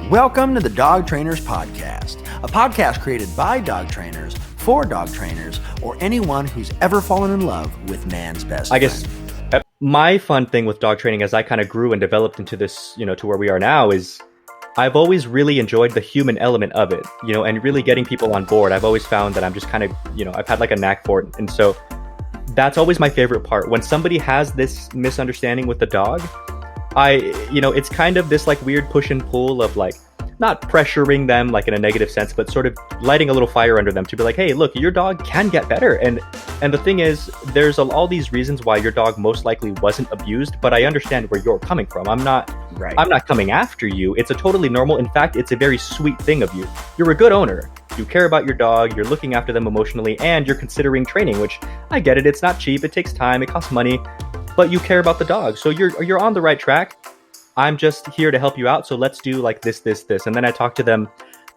Welcome to the Dog Trainers Podcast, a podcast created by dog trainers, for dog trainers, or anyone who's ever fallen in love with man's best friend. I guess my fun thing with dog training as I kind of grew and developed into this, to where we are now is I've always really enjoyed the human element of it, and really getting people on board. I've always found that I'm just kind of, I've had like a knack for it. And so that's always my favorite part. When somebody has this misunderstanding with the dog, it's kind of this like weird push and pull of like, not pressuring them like in a negative sense, but sort of lighting a little fire under them to be like, hey, look, your dog can get better. And the thing is, there's all these reasons why your dog most likely wasn't abused, but I understand where you're coming from. I'm not coming after you. It's a totally normal. In fact, it's a very sweet thing of you. You're a good owner. You care about your dog. You're looking after them emotionally, and you're considering training, which I get it. It's not cheap. It takes time. It costs money, but you care about the dog. So you're on the right track. I'm just here to help you out. So let's do like this. And then I talk to them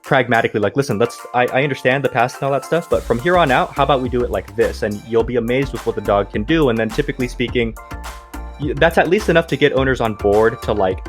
pragmatically, like, listen, I understand the past and all that stuff, but from here on out, how about we do it like this? And you'll be amazed with what the dog can do. And then typically speaking, that's at least enough to get owners on board to like,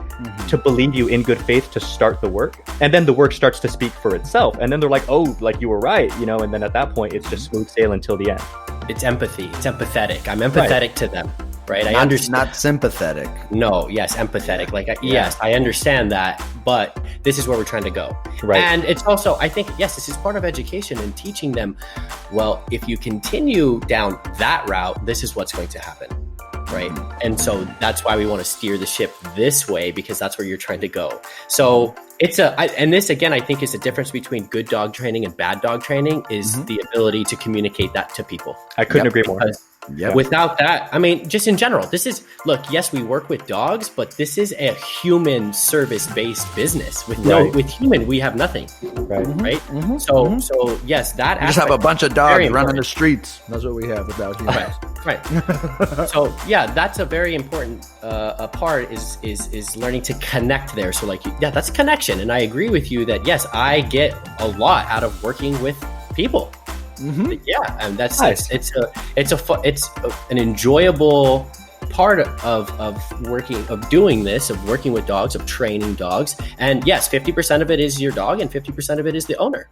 to believe you in good faith to start the work. And then the work starts to speak for itself. And then they're like, oh, like you were right, and then at that point, it's just smooth sailing until the end. It's empathy. It's empathetic. I'm empathetic to them. Right, I understand. Not sympathetic. No, yes, empathetic. Yes, I understand that, but this is where we're trying to go. Right. And it's also, I think, yes, this is part of education and teaching them, well, if you continue down that route, this is what's going to happen. Right. And so that's why we want to steer the ship this way, because that's where you're trying to go. So and this, again, I think is the difference between good dog training and bad dog training is the ability to communicate that to people. I couldn't agree more. Without that, I mean, just in general, look, yes, we work with dogs, but this is a human service-based business. With human, we have nothing. Right. So yes, that we just have a bunch of dogs running the streets. That's what we have without humans. Right. So yeah, that's a very important part is learning to connect there. So that's connection. And I agree with you that yes, I get a lot out of working with people. Yeah, and that's nice. It's an enjoyable part of doing this, of working with dogs, of training dogs. And yes, 50% of it is your dog and 50% of it is the owner.